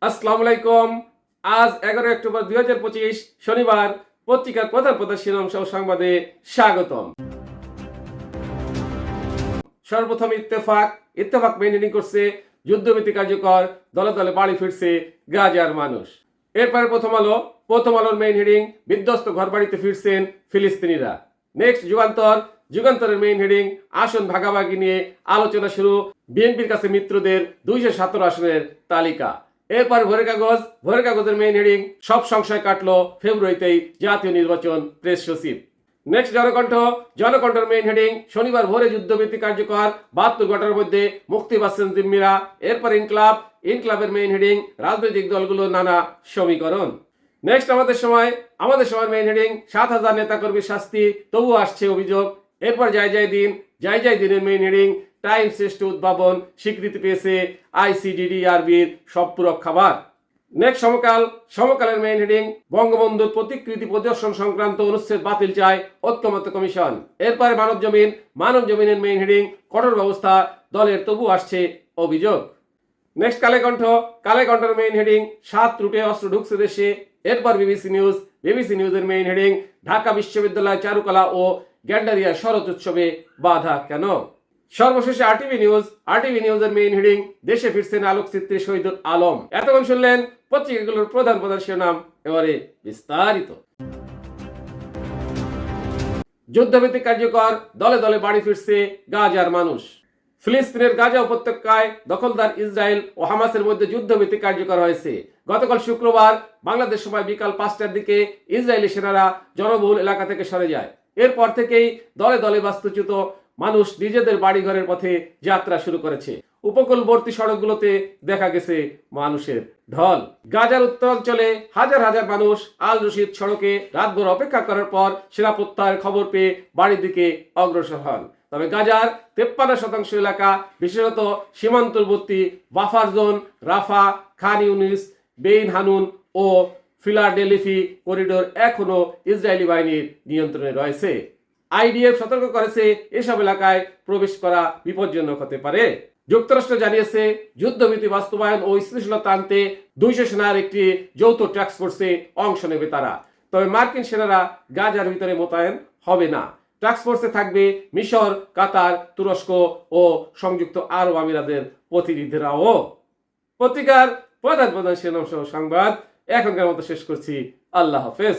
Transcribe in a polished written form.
আসসালামু আলাইকুম। আজ 11 অক্টোবর 2025 শনিবার। পত্রিকার প্রধান প্রধান শিরোনাম সহ সংবাদে স্বাগতম। সর্বপ্রথম ইত্তেফাক মেইনটেইন করছে, যুদ্ধবিরতি কার্যকর, দলে দলে বাড়ি ফিরছে গাজার মানুষ। এরপরে প্রথম আলোর মেইন হেডিং, বিধ্বস্ত ঘরবাড়িতে ফিরছেন ফিলিস্তিনিরা। নেক্সট যুগান্তরের মেইন হেডিং, আসন ভাগাভাগি নিয়ে আলোচনা শুরু, বিএনপির কাছে মিত্রদের 217 আসনের তালিকা। এরপর ভোরের কাগজের মেইন হেডিং, সব সংশয় কাটলো, ফেব্রুয়ারিতেই জাতীয় নির্বাচন, প্রেস সচিব। নেক্সট জনকণ্ঠের মেইন হেডিং, শনিবার ভোরে যুদ্ধবিরতি কার্যকর, 72 ঘন্টার মধ্যে মুক্তি পাচ্ছেন জিম্মিরা। এরপর ইনক্লাবের মেইন হেডিং, রাজনৈতিক দলগুলোর নানা সমীকরণ। নেক্সট আমাদের সময় মেইন হেডিং, 7,000 নেতাকর্মীর শাস্তি, তবু আসছে অভিযোগ। এরপর যাই দিনের মেইন হেডিং, টাইম শ্রেষ্ঠ উদ্ভাবন, স্বীকৃতি পেয়েছে আইসিডিডিআরবির সব পূরক খাবার। নেক্সট সমকালের মেইন হেডিং, বঙ্গবন্ধুর প্রতিকৃতি প্রদর্শন সংক্রান্ত অনুচ্ছেদ বাতিল চায় ঐক্যমত্য কমিশন। এরপরে মানব জমিনের মেইন হেডিং, কঠোর ব্যবস্থা দলের, তবু আসছে অভিযোগ। নেক্সট কালে কণ্ঠের মেইন হেডিং, 7 রুটে অস্ত্র ঢুকছে দেশে। এরপর বিবিসি নিউজের মেইন হেডিং, ঢাকা বিশ্ববিদ্যালয় চারুকলা ও গ্যান্ডারিয়া শরৎ উৎসবে বাধা কেন। সর্বশেষে আরটিভি নিউজের মেইন হেডিং, দেশে ফিরছেন আলোকচিত্রী শহীদুল আলম। এতক্ষণ শুনলেন পত্রিকাগুলোর প্রধান শিরোনাম। এবারে বিস্তারিত। যুদ্ধভিত্তিক কার্যকর, দলে দলে বাড়ি ফিরছে গাজার মানুষ। ফিলিস্তিনের গাজা উপত্যকায় দখলদার ইসরায়েল ও হামাসের মধ্যে যুদ্ধভিত্তিক কার্যকর হয়েছে। গতকাল শুক্রবার বাংলাদেশ সময় বিকাল 5টার দিকে ইসরায়েলি সেনারা জনবহুল এলাকা থেকে সরে যায়। এরপর থেকেই দলে দলে বাস্তুচ্যুত মানুষ নিজেদের বাড়িঘরের পথে যাত্রা শুরু করেছে। উপকূলবর্তী সড়কগুলোতে দেখা গেছে মানুষের ঢল। গাজার উত্তরাঞ্চলে হাজার হাজার মানুষ আল রশিদ সড়কে রাতভর অপেক্ষা করার পর সেনা প্রত্যাহারের খবর পেয়ে বাড়ির দিকে অগ্রসর হন। তবে গাজার 53% এলাকা, বিশেষত সীমান্তবর্তী বাফার জোন, রাফা, খান ইউনিস, বেইন হানুন ও ফিলাডেলফি করিডোর এখনো ইসরায়েলি বাহিনীর নিয়ন্ত্রণে রয়েছে। আইডিএফ সতর্ক করেছে, এসব এলাকায় প্রবেশ করা বিপজ্জনক হতে পারে। যুক্তরাষ্ট্র জানিয়েছে, যুদ্ধবিরতি বাস্তবায়ন ও স্থিতিশীলতা আনতে 200 সেনার একটি যৌথ টাস্ক ফোর্সে অংশ নেবে তারা। তবে মার্কিন সেনারা গাজার ভিতরে মোতায়েন হবে না। টাস্ক ফোর্সে থাকবে মিশর, কাতার, তুরস্ক ও সংযুক্ত আরব আমিরাতের প্রতিনিধিরাও। পত্রিকার প্রধান শিরোনাম সহ সংবাদ এখনকার মতো শেষ করছি। আল্লাহ হাফেজ।